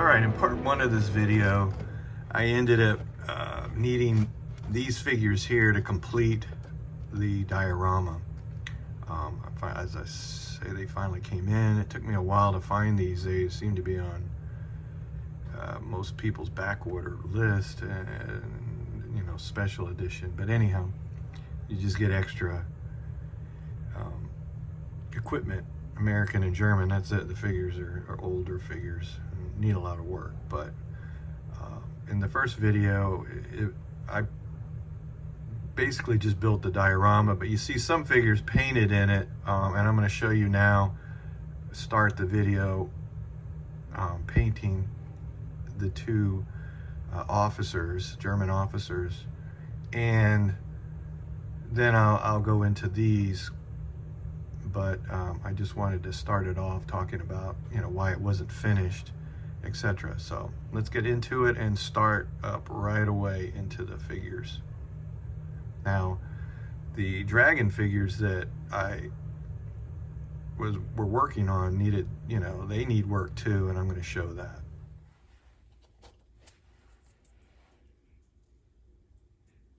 All right, in part one of this video, I ended up needing these figures here to complete the diorama. As I say, they finally came in. It took me a while to find these. They seem to be on most people's back order list, and you know, special edition. But anyhow, you just get extra equipment, American and German. That's it. The figures are older figures, and need a lot of work. But in the first video, I basically just built the diorama, but you see some figures painted in it, and I'm going to show you now. Start the video painting the two officers, German officers, and then I'll go into these. But I just wanted to start it off talking about, you know, why it wasn't finished, etc. So let's get into it and start up right away into the figures. Now, the dragon figures that we're working on needed, you know, they need work too, and I'm going to show that.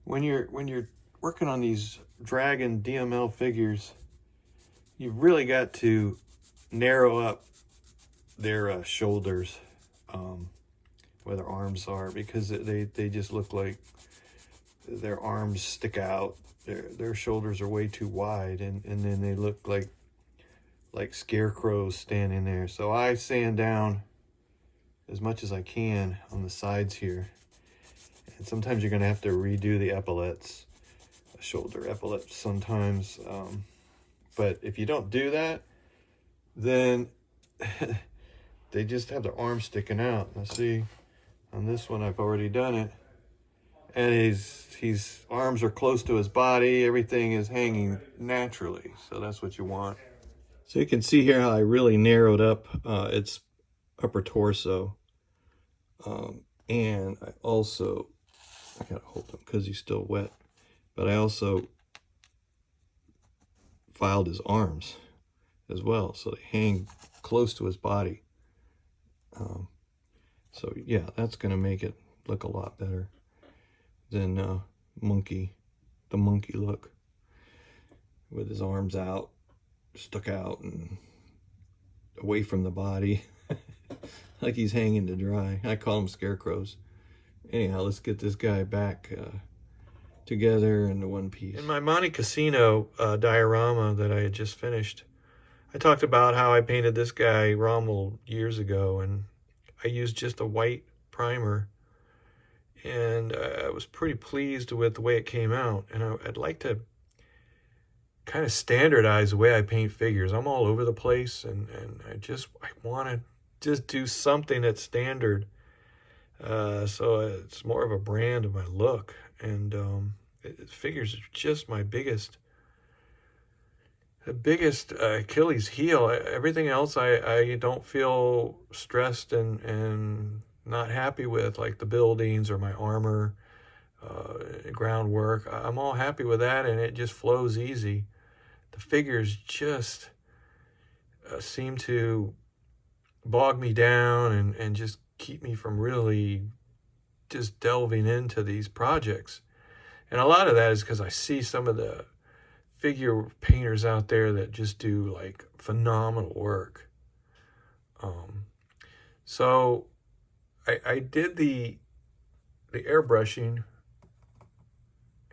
When you're working on these dragon DML figures, you've really got to narrow up their shoulders, where their arms are, because they just look like their arms stick out. Their shoulders are way too wide, and then they look like scarecrows standing there. So I sand down as much as I can on the sides here, and sometimes you're going to have to redo the epaulets, shoulder epaulets sometimes. But if you don't do that, then they just have their arms sticking out. Now see, on this one I've already done it, and his arms are close to his body. Everything is hanging naturally, so that's what you want. So you can see here how I really narrowed up its upper torso, and I gotta hold him because he's still wet, but I also filed his arms as well, so they hang close to his body. So yeah, that's gonna make it look a lot better than the monkey look, with his arms out, stuck out and away from the body, like he's hanging to dry. I call them scarecrows. Anyhow, let's get this guy back together into one piece. In my Monte Cassino diorama that I had just finished, I talked about how I painted this guy Rommel years ago, and I used just a white primer, and I was pretty pleased with the way it came out. And I'd like to kind of standardize the way I paint figures. I'm all over the place, and I want to just do something that's standard, so it's more of a brand of my look. And figures are just my biggest Achilles heel. Everything else I don't feel stressed and not happy with, like the buildings or my armor, groundwork. I'm all happy with that, and it just flows easy. The figures just seem to bog me down and just keep me from really just delving into these projects. And a lot of that is because I see some of the figure painters out there that just do like phenomenal work. So I did the airbrushing,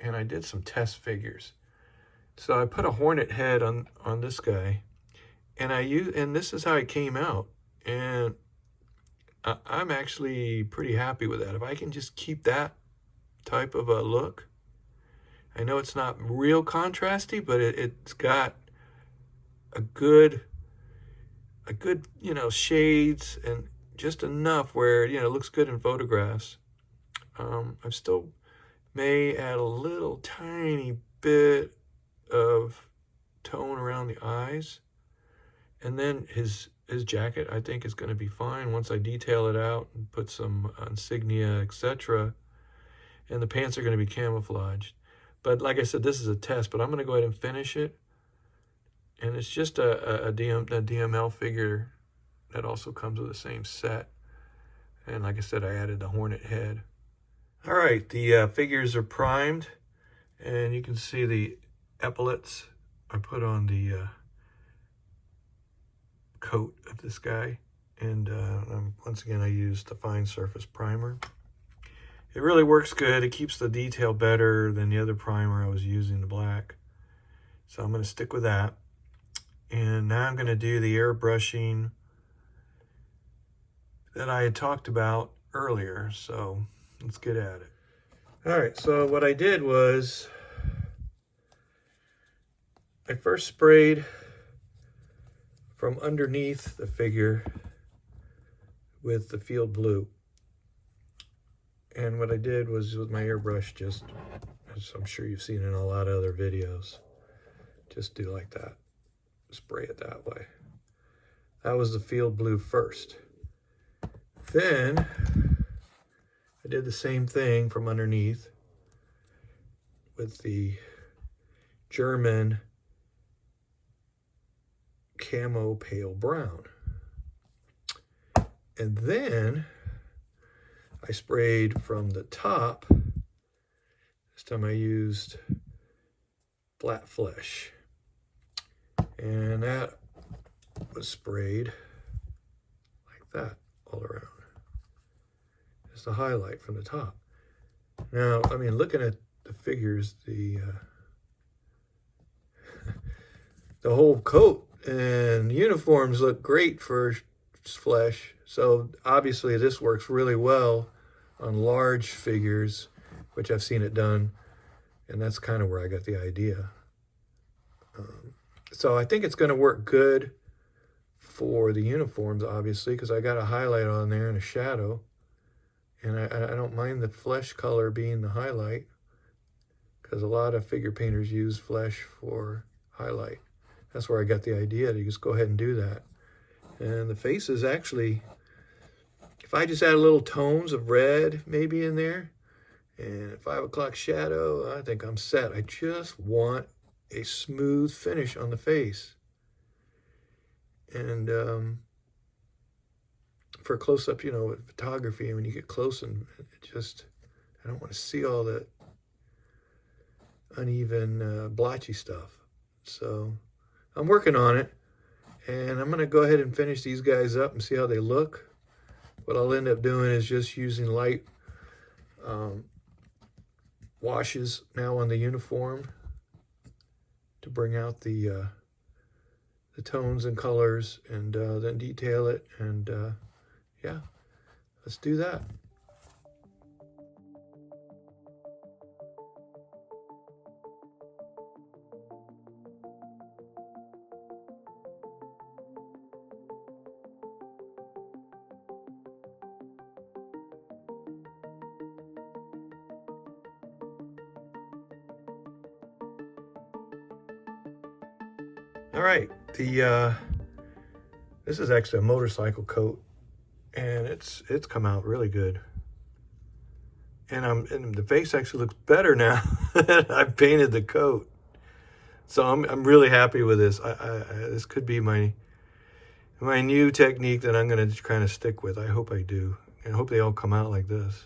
and I did some test figures. So I put a hornet head on this guy, and this is how it came out. And I'm actually pretty happy with that. If I can just keep that type of a look, I know it's not real contrasty, but it's got a good, you know, shades, and just enough where, you know, it looks good in photographs. I still may add a little tiny bit of tone around the eyes, and then his jacket I think is going to be fine once I detail it out and put some insignia, etc. And the pants are going to be camouflaged. But like I said, this is a test, but I'm going to go ahead and finish it. And it's just a DML figure that also comes with the same set. And like I said, I added the hornet head. All right, the figures are primed, and you can see the epaulets I put on the coat of this guy. And once again, I used the fine surface primer. It really works good. It keeps the detail better than the other primer I was using, the black. So I'm going to stick with that. And now I'm going to do the airbrushing that I had talked about earlier. So let's get at it. All right, so what I did was I first sprayed from underneath the figure with the field blue. And what I did was with my airbrush, just, as I'm sure you've seen in a lot of other videos, just do like that. Spray it that way. That was the field blue first. Then I did the same thing from underneath with the German camo pale brown. And then I sprayed from the top. This time I used flat flesh. And that was sprayed like that all around. Just a highlight from the top. Now, I mean, looking at the figures, the whole coat and uniforms look great for flesh. So obviously this works really well on large figures, which I've seen it done. And that's kind of where I got the idea. So I think it's going to work good for the uniforms, obviously, because I got a highlight on there and a shadow. And I don't mind the flesh color being the highlight, because a lot of figure painters use flesh for highlight. That's where I got the idea to just go ahead and do that. And the faces actually, if I just add a little tones of red maybe in there, and a 5 o'clock shadow, I think I'm set. I just want a smooth finish on the face. And for close-up, you know, with photography, when you get close and it just, I don't want to see all that uneven, blotchy stuff. So I'm working on it, and I'm going to go ahead and finish these guys up and see how they look. What I'll end up doing is just using light washes now on the uniform to bring out the tones and colors, and then detail it, and yeah, let's do that. All right, this is actually a motorcycle coat, and it's come out really good. And the face actually looks better now that I've painted the coat. So I'm really happy with this. This could be my new technique that I'm going to kind of stick with. I hope I do, and I hope they all come out like this.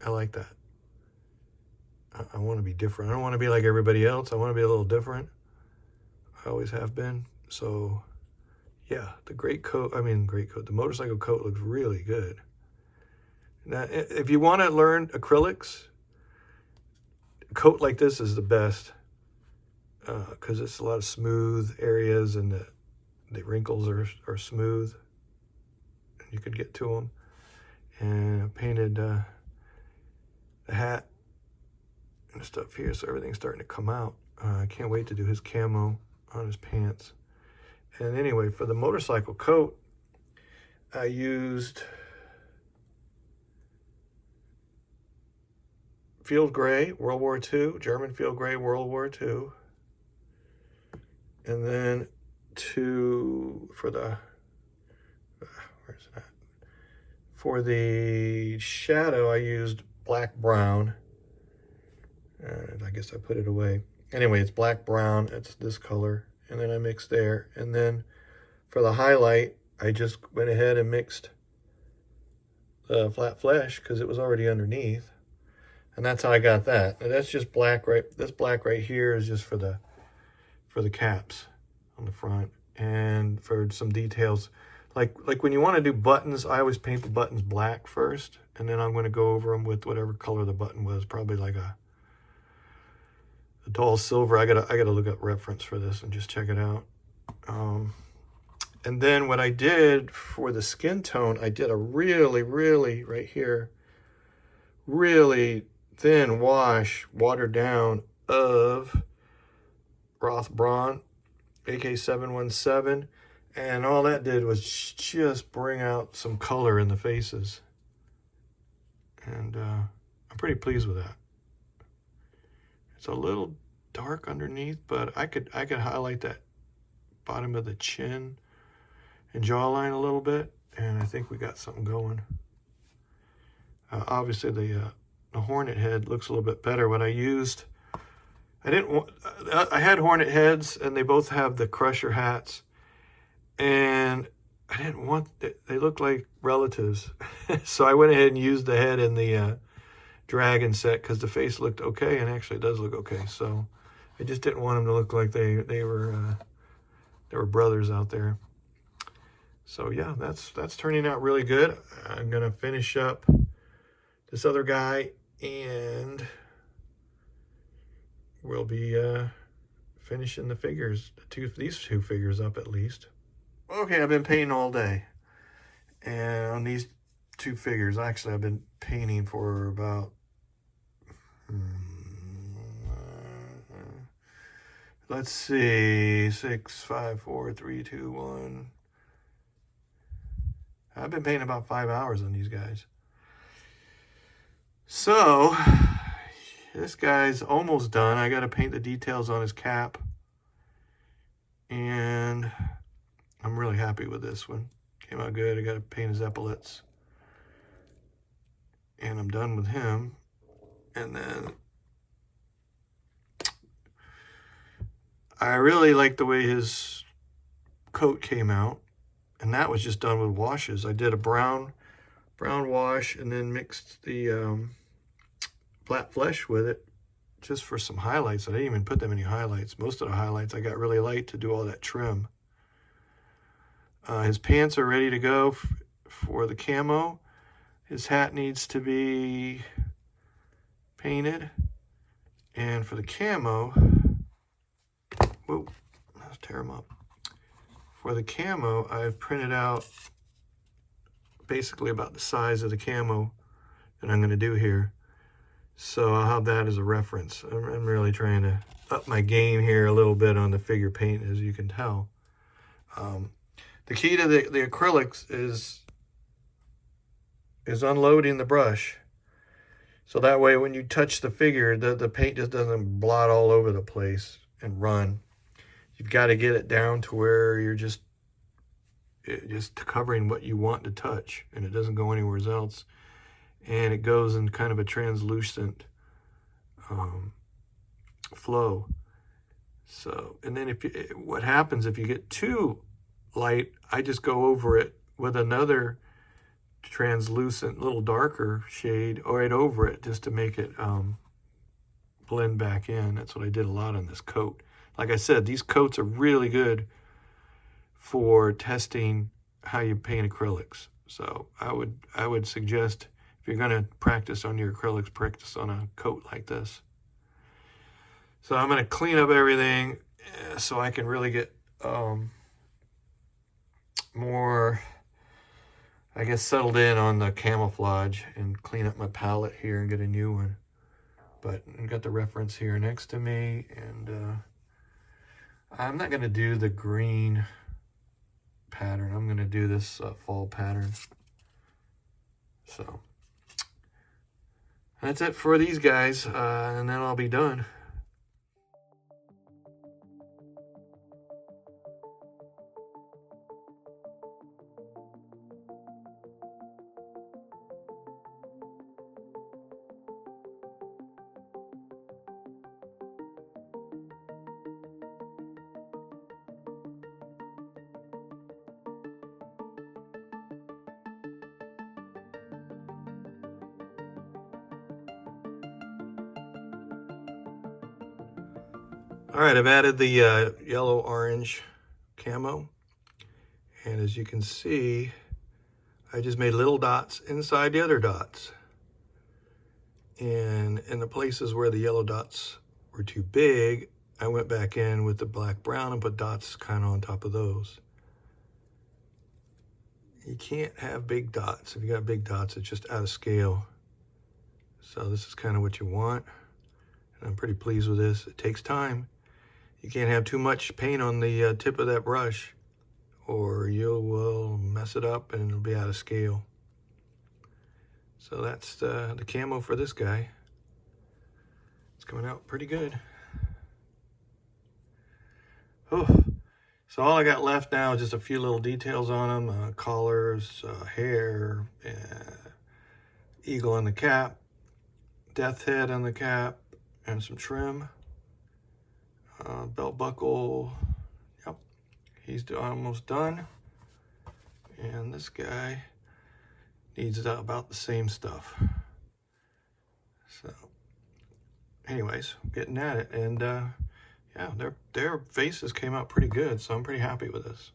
I like that. I want to be different. I don't want to be like everybody else. I want to be a little different. I always have been. So, yeah, the the motorcycle coat looks really good. Now, if you want to learn acrylics, a coat like this is the best, because it's a lot of smooth areas, and the wrinkles are smooth. You could get to them. And I painted the hat and stuff here, so everything's starting to come out. I can't wait to do his camo on his pants. And anyway, for the motorcycle coat, I used field gray, World War II, German field gray, World War II. And then for the shadow, I used black brown. I guess I put it away. Anyway, it's black brown. It's this color. And then I mixed there. And then for the highlight, I just went ahead and mixed the flat flesh because it was already underneath. And that's how I got that. And that's just black, right? This black right here is just for the caps on the front and for some details. Like when you want to do buttons, I always paint the buttons black first, and then I'm going to go over them with whatever color the button was, probably like a dull silver. I gotta look up reference for this and just check it out. And then what I did for the skin tone, I did a really right here, really thin wash, watered down of Roth Braun AK717, and all that did was just bring out some color in the faces, and I'm pretty pleased with that. It's a little dark underneath, but I could highlight that bottom of the chin and jawline a little bit, and I think we got something going. Obviously the Hornet head looks a little bit better. What I used, I had Hornet heads, and they both have the Crusher hats, and I didn't want, they look like relatives. So I went ahead and used the head in the Dragon set because the face looked okay, and actually it does look okay. So I just didn't want them to look like they were brothers out there. So yeah, that's turning out really good. I'm gonna finish up this other guy, and we'll be finishing the figures, these two figures up at least. Okay, I've been painting all day, and on these two figures, actually I've been painting for about let's see, 6, 5, 4, 3, 2, 1. I've been painting about 5 hours on these guys. So this guy's almost done. I got to paint the details on his cap, and I'm really happy with this one. Came out good. I got to paint his epaulets, and I'm done with him. And then I really like the way his coat came out, and that was just done with washes. I did a brown wash and then mixed the flat flesh with it just for some highlights. I didn't even put that many highlights. Most of the highlights I got really light to do all that trim. His pants are ready to go for the camo. His hat needs to be painted. And for the camo, whoa, let's tear him up. For the camo, I've printed out basically about the size of the camo that I'm going to do here. So I'll have that as a reference. I'm really trying to up my game here a little bit on the figure paint, as you can tell. The key to the acrylics is unloading the brush. So that way when you touch the figure, the paint just doesn't blot all over the place and run. You've got to get it down to where you're just covering what you want to touch, and it doesn't go anywhere else. And it goes in kind of a translucent flow. So, and then what happens if you get too light, I just go over it with another translucent, little darker shade right over it just to make it blend back in. That's what I did a lot on this coat. Like I said, these coats are really good for testing how you paint acrylics. So I would suggest, if you're going to practice on your acrylics, practice on a coat like this. So I'm going to clean up everything so I can really get more, I guess, settled in on the camouflage and clean up my palette here and get a new one. But I got the reference here next to me, and I'm not going to do the green pattern. I'm going to do this fall pattern. So that's it for these guys, and then I'll be done. All right, I've added the yellow-orange camo, and as you can see, I just made little dots inside the other dots. And in the places where the yellow dots were too big, I went back in with the black brown and put dots kind of on top of those. You can't have big dots. If you got big dots, it's just out of scale. So this is kind of what you want. And I'm pretty pleased with this. It takes time. You can't have too much paint on the tip of that brush, or you will mess it up and it'll be out of scale. So that's the camo for this guy. It's coming out pretty good. Oh, so all I got left now is just a few little details on them, collars, hair, eagle on the cap, death head on the cap, and some trim. Belt buckle, yep, he's almost done. And this guy needs about the same stuff. So anyways, getting at it, and yeah, their faces came out pretty good, so I'm pretty happy with this.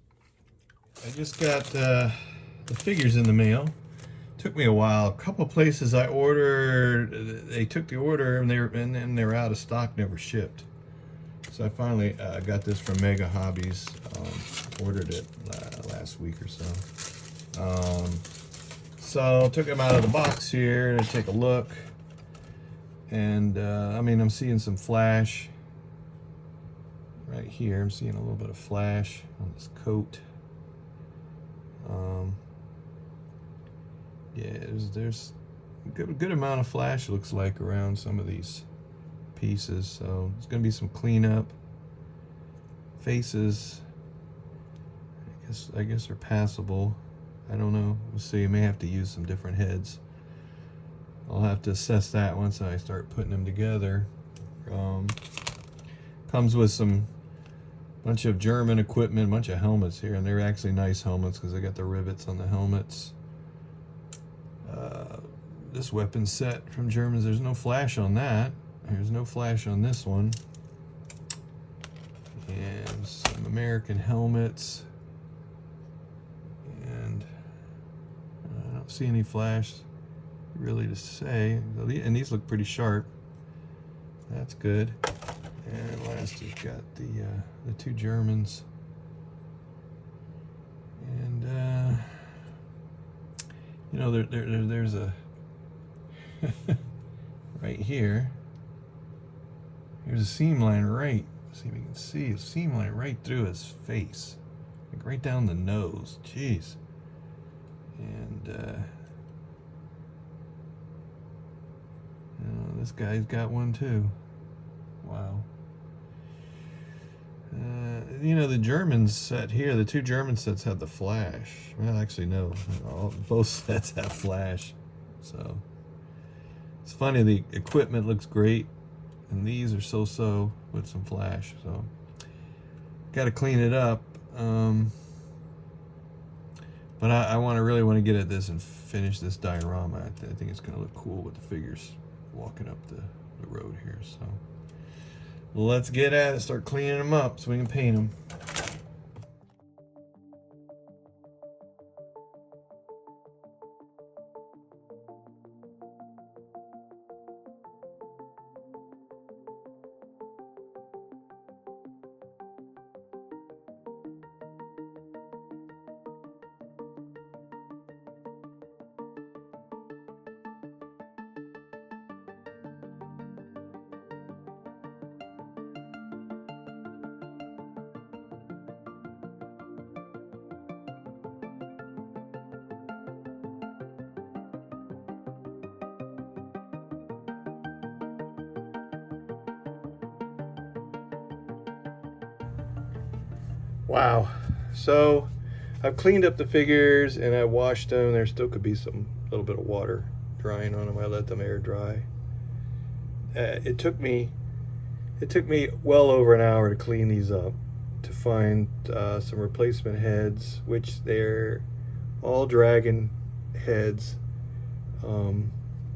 I just got the figures in the mail. Took me a while. A couple places I ordered, they took the order and then they were out of stock, never shipped. So I finally got this from Mega Hobbies. Ordered it last week or so. So took them out of the box here to take a look. And I mean, I'm seeing some flash right here. I'm seeing a little bit of flash on this coat. Yeah, there's a good amount of flash, looks like, around some of these pieces. So there's gonna be some cleanup. Faces, I guess they're passable. I don't know. We'll see. I may have to use some different heads. I'll have to assess that once I start putting them together. Comes with some bunch of German equipment, bunch of helmets here, and they're actually nice helmets because they got the rivets on the helmets. This weapon set from Germans, there's no flash on that. There's no flash on this one. And some American helmets. And I don't see any flash really to say. And these look pretty sharp. That's good. And last we've got the two Germans. And you know, there's a right here. There's a seam line right. See if you can see a seam line right through his face, like right down the nose. Jeez. And you know, this guy's got one too. Wow. You know, the German set here, the two German sets have the flash. Well, actually, no. Both sets have flash. So it's funny, the equipment looks great, and these are so-so with some flash. So got to clean it up. But I really want to get at this and finish this diorama. I think it's going to look cool with the figures walking up the road here. So let's get at it, start cleaning them up so we can paint them. Wow. So I've cleaned up the figures and I washed them. There still could be some little bit of water drying on them. I let them air dry. It took me well over an hour to clean these up, to find some replacement heads, which they're all dragon heads,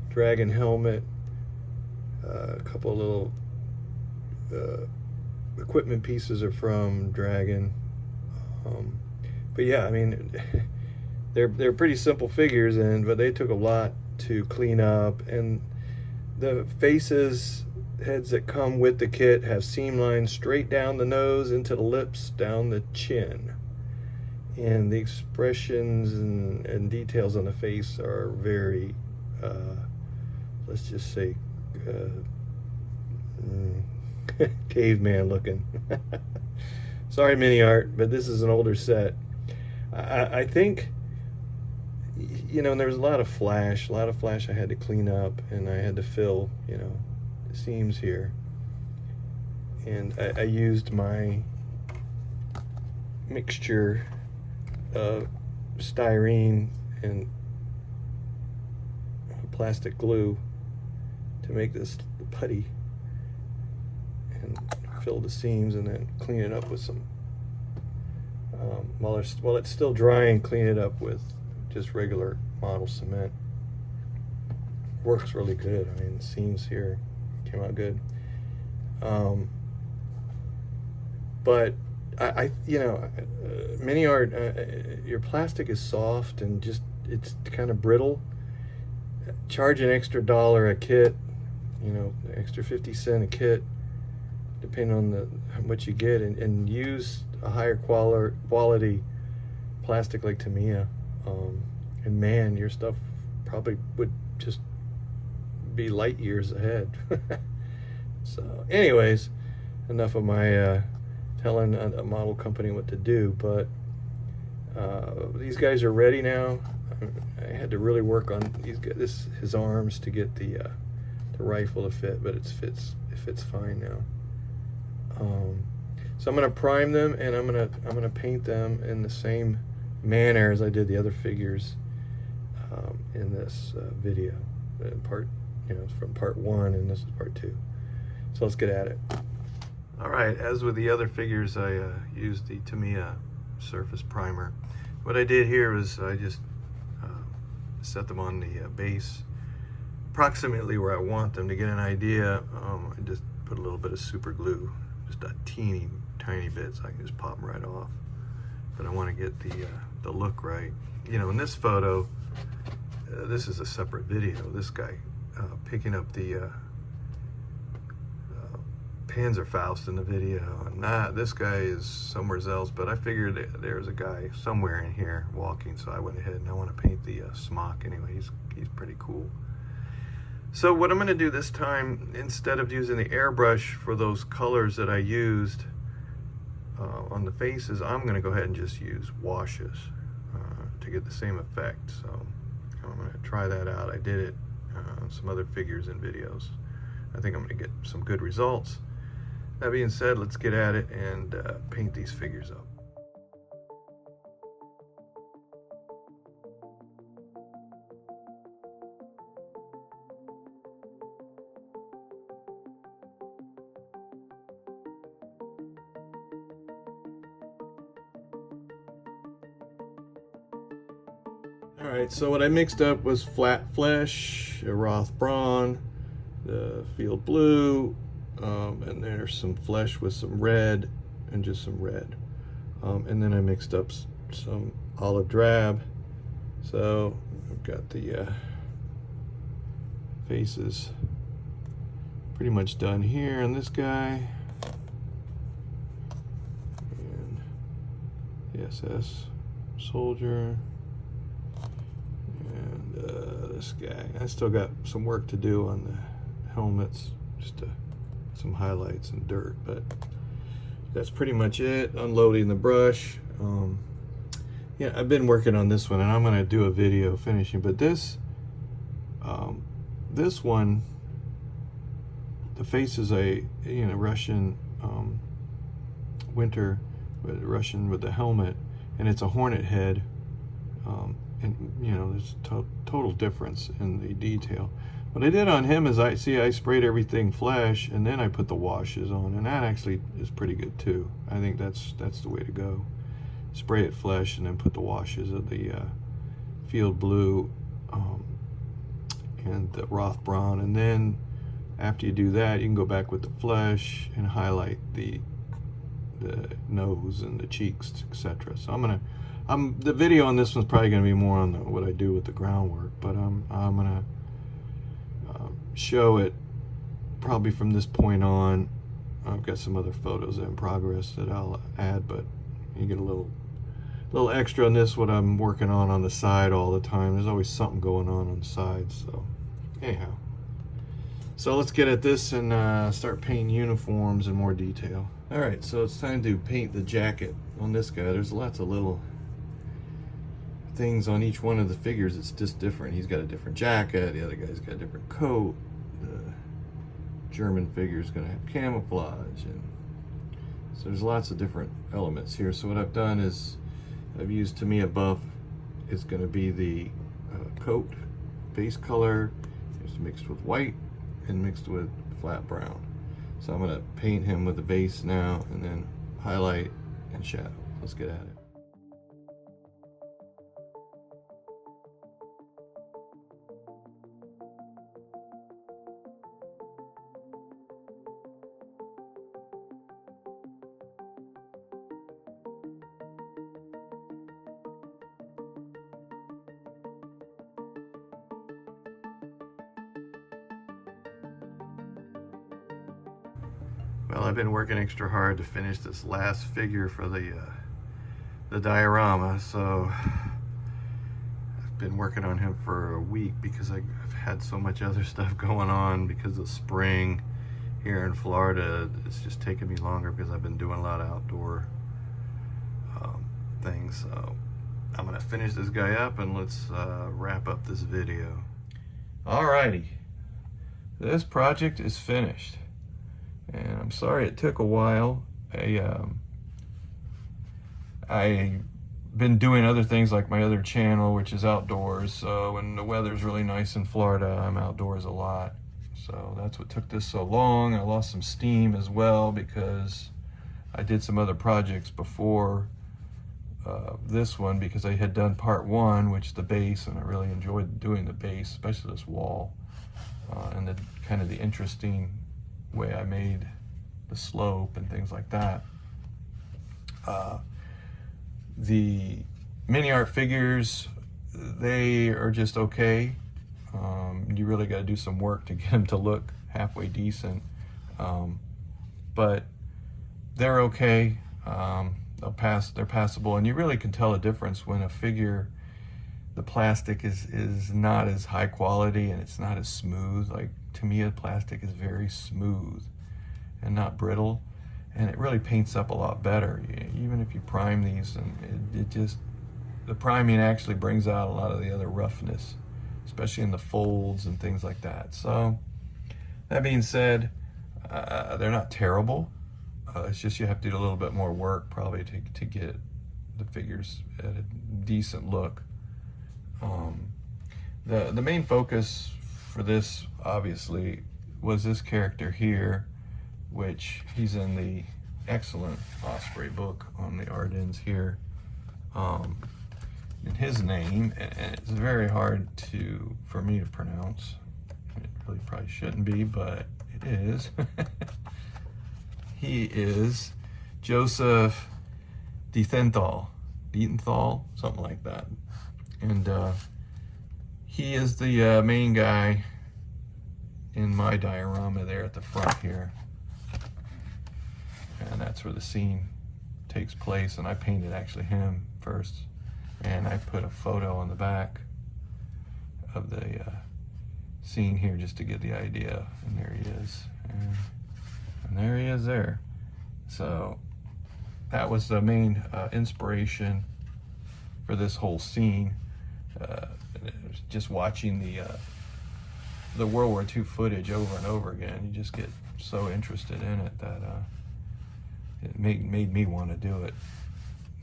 dragon helmet, a couple of little equipment pieces are from Dragon. But yeah, I mean, they're pretty simple figures, but they took a lot to clean up. And the faces, heads that come with the kit have seam lines straight down the nose into the lips, down the chin. And the expressions and details on the face are very, let's just say, caveman looking. Sorry, Mini Art, but this is an older set. I think, you know, there was a lot of flash I had to clean up, and I had to fill, you know, the seams here. And I used my mixture of styrene and plastic glue to make this putty, and fill the seams, and then clean it up with some while it's still drying, clean it up with just regular model cement. Works really good. I mean, the seams here came out good. But I you know, Mini Art, your plastic is soft and just, it's kind of brittle. Charge an extra $1 a kit, you know, extra 50 cents a kit, depending on how much you get, and use a higher quality plastic like Tamiya. And man, your stuff probably would just be light years ahead. So anyways, enough of my telling a model company what to do, but these guys are ready now. I had to really work on his arms to get the rifle to fit, but it fits fine now. So I'm gonna prime them, and I'm gonna paint them in the same manner as I did the other figures in this video. Part, you know, from part 1, and this is part 2. So let's get at it. All right, as with the other figures, I used the Tamiya surface primer. What I did here was I just set them on the base approximately where I want them. To get an idea, I just put a little bit of super glue, just a tiny bit, so I can just pop them right off. But I want to get the look right. You know, in this photo, this is a separate video. This guy picking up the Panzerfaust in the video, and this guy is somewhere else, but I figured there's a guy somewhere in here walking, so I went ahead and I want to paint the smock anyway. He's pretty cool. So what I'm going to do this time, instead of using the airbrush for those colors that I used on the faces, I'm going to go ahead and just use washes to get the same effect. So I'm going to try that out. I did it on some other figures and videos. I think I'm going to get some good results. That being said, let's get at it and paint these figures up. Alright, so what I mixed up was flat flesh, a Roth Braun, the field blue, and there's some flesh with some red and just some red. And then I mixed up some olive drab. So I've got the faces pretty much done here on this guy. And the SS soldier. And this guy. I still got some work to do on the helmets, just some highlights and dirt, but that's pretty much it. Unloading the brush. Yeah, I've been working on this one, and I'm gonna do a video finishing, but this one, the face is a, you know, Russian winter, Russian with the helmet, and it's a hornet head, and you know, there's total difference in the detail. What I did on him is I sprayed everything flesh, and then I put the washes on, and that actually is pretty good too. I think that's the way to go. Spray it flesh and then put the washes of the field blue and the Roth Braun, and then after you do that, you can go back with the flesh and highlight the the nose and the cheeks, etc. So the video on this one's probably gonna be more on what I do with the groundwork, but I'm gonna show it probably from this point on. I've got some other photos in progress that I'll add, but you get a little extra on this, what I'm working on the side all the time. There's always something going on the sides. So anyhow, so let's get at this and start painting uniforms in more detail. All right, so it's time to paint the jacket on this guy. There's lots of little things on each one of the figures. It's just different. He's got a different jacket, the other guy's got a different coat. The German figure is going to have camouflage, and so there's lots of different elements here. So what I've done is I've used Tamiya Buff. It's going to be the coat base color. It's mixed with white and mixed with flat brown. So I'm going to paint him with the base now and then highlight and shadow. Let's get at it. Well, I've been working extra hard to finish this last figure for the diorama, so I've been working on him for a week because I've had so much other stuff going on because of spring here in Florida. It's just taken me longer because I've been doing a lot of outdoor things. So I'm gonna finish this guy up and let's wrap up this video. Alrighty, this project is finished. And I'm sorry it took a while. I've been doing other things like my other channel, which is outdoors. So when the weather's really nice in Florida, I'm outdoors a lot. So that's what took this so long. I lost some steam as well because I did some other projects before this one, because I had done part one, which is the base, and I really enjoyed doing the base, especially this wall, and the kind of the interesting way I made the slope and things like that. The mini art figures, they are just okay. You really got to do some work to get them to look halfway decent, but they're okay. They're passable, and you really can tell a difference when a figure, the plastic is not as high quality and it's not as smooth. Like Tamiya plastic is very smooth and not brittle, and it really paints up a lot better. Even if you prime these, and the priming actually brings out a lot of the other roughness, especially in the folds and things like that. So that being said, they're not terrible. It's just you have to do a little bit more work probably to get the figures at a decent look. The main focus for this obviously was this character here, which he's in the excellent Osprey book on the Ardennes here. And his name, and it's very hard for me to pronounce. It really probably shouldn't be, but it is. He is Joseph Diethenthal, something like that. And he is the main guy in my diorama there at the front here. And that's where the scene takes place, and I painted actually him first. And I put a photo on the back of the scene here just to get the idea. And there he is. And there he is there. So that was the main inspiration for this whole scene. Just watching the World War II footage over and over again, you just get so interested in it that it made me want to do it.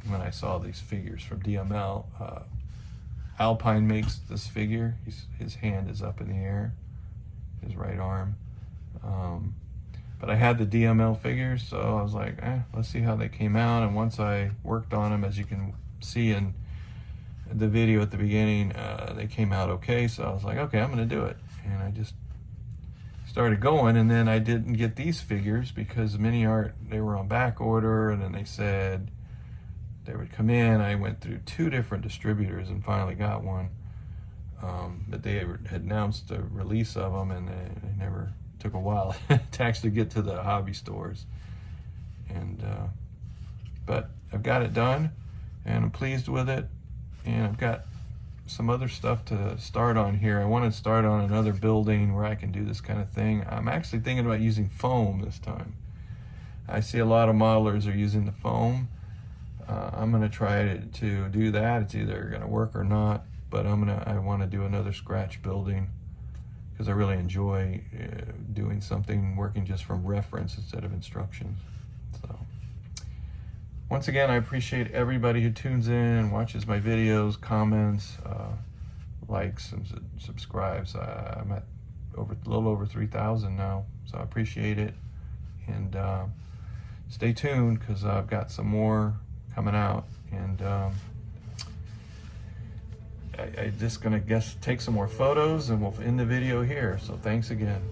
When I saw these figures from DML, Alpine makes this figure. His hand is up in the air, his right arm. But I had the DML figures, so I was like, let's see how they came out. And once I worked on them, as you can see in the video at the beginning, they came out okay. So I was like, okay, I'm gonna do it. And I just started going, and then I didn't get these figures because Mini Art, they were on back order, and then they said they would come in. I went through 2 different distributors and finally got one. But they had announced the release of them, and they never took a while to actually get to the hobby stores. And but I've got it done, and I'm pleased with it, and I've got some other stuff to start on here. I want to start on another building where I can do this kind of thing. I'm actually thinking about using foam this time. I see a lot of modelers are using the foam. I'm going to try to do that. It's either going to work or not, but I want to do another scratch building because I really enjoy doing something, working just from reference instead of instructions. So once again, I appreciate everybody who tunes in, watches my videos, comments, likes, and subscribes. I'm at a little over 3,000 now, so I appreciate it. And stay tuned because I've got some more coming out. And I just gonna take some more photos, and we'll end the video here. So thanks again.